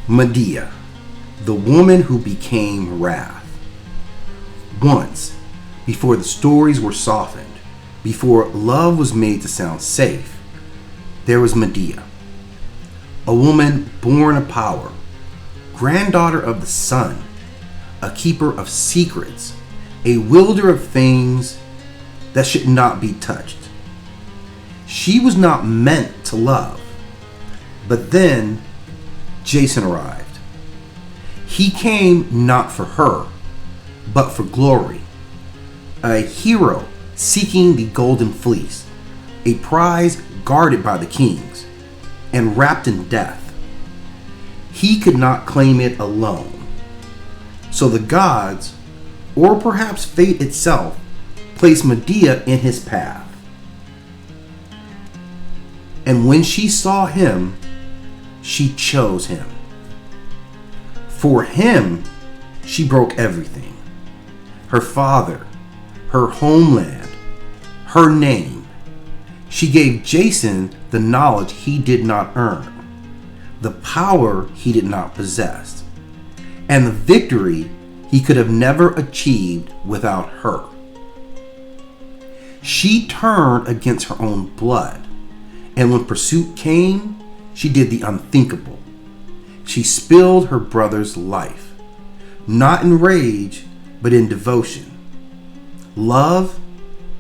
Medea, the woman who became wrath. Once, before the stories were softened, before love was made to sound safe, there was Medea, a woman born of power, granddaughter of the sun, a keeper of secrets, a wielder of things that should not be touched. She was not meant to love, but then Jason arrived. He came not for her, but for glory, a hero seeking the Golden Fleece, a prize guarded by the kings and wrapped in death. He could not claim it alone. So the gods, or perhaps fate itself, placed Medea in his path. And when she saw him, she chose him. For him, she broke everything. Her father, her homeland, her name. She gave Jason the knowledge he did not earn, the power he did not possess, and the victory he could have never achieved without her. She turned against her own blood, and when pursuit came, she did the unthinkable. She spilled her brother's life, not in rage, but in devotion. Love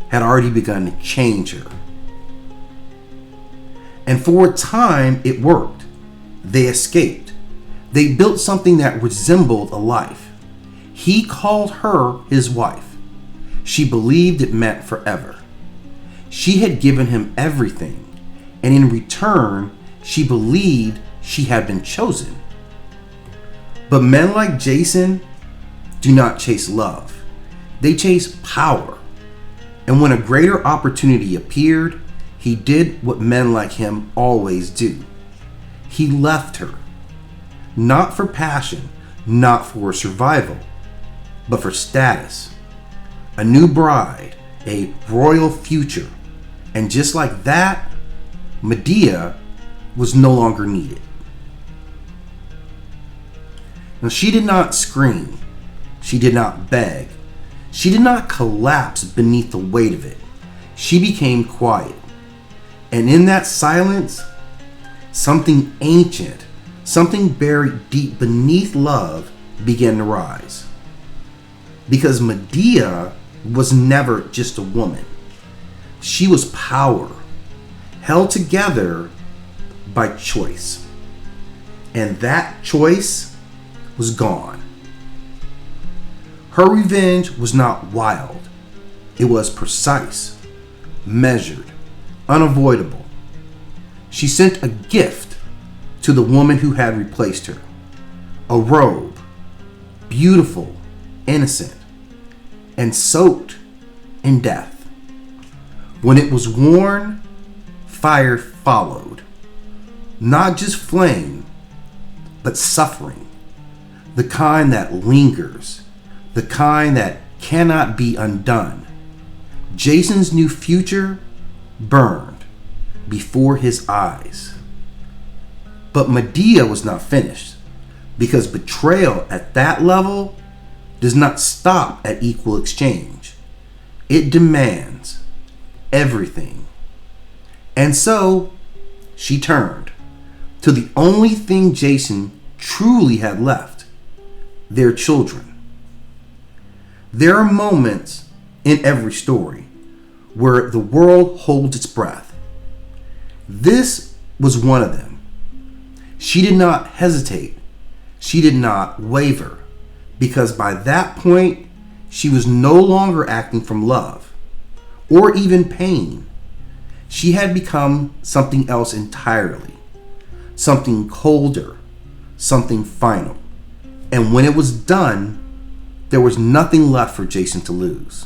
had already begun to change her. And for a time, it worked. They escaped. They built something that resembled a life. He called her his wife. She believed it meant forever. She had given him everything, and in return, she believed she had been chosen. But men like Jason do not chase love. They chase power. And when a greater opportunity appeared, he did what men like him always do. He left her. Not for passion, not for survival, but for status. A new bride, a royal future. And just like that, Medea was no longer needed. Now, she did not scream. She did not beg. She did not collapse beneath the weight of it. She became quiet. And in that silence, something ancient, something buried deep beneath love began to rise. Because Medea was never just a woman. She was power, held together by choice. And that choice was gone. Her revenge was not wild. It was precise, measured, unavoidable. She sent a gift to the woman who had replaced her. A robe, beautiful, innocent, and soaked in death. When it was worn, fire followed. Not just flame, but suffering. The kind that lingers. The kind that cannot be undone. Jason's new future burned before his eyes. But Medea was not finished, because betrayal at that level does not stop at equal exchange. It demands everything. And so she turned to the only thing Jason truly had left: their children. There are moments in every story where the world holds its breath. This was one of them. She did not hesitate. She did not waver, because by that point, she was no longer acting from love or even pain. She had become something else entirely, something colder, something final. And when it was done, there was nothing left for Jason to lose.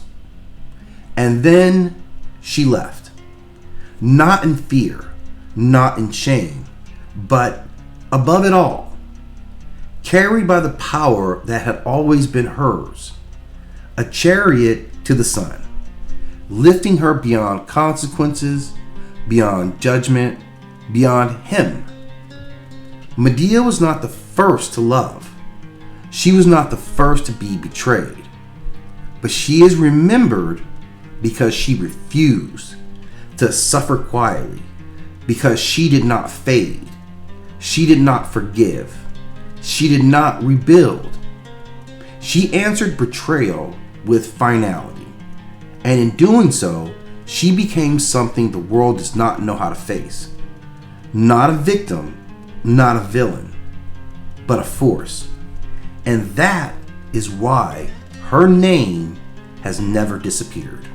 And then she left. Not in fear, not in shame, but above it all, carried by the power that had always been hers, a chariot to the sun, lifting her beyond consequences, beyond judgment, beyond him. Medea was not the first to love. She was not the first to be betrayed. But she is remembered because she refused to suffer quietly, because she did not fade. She did not forgive. She did not rebuild. She answered betrayal with finality. And in doing so, she became something the world does not know how to face. Not a victim, not a villain, but a force. And that is why her name has never disappeared.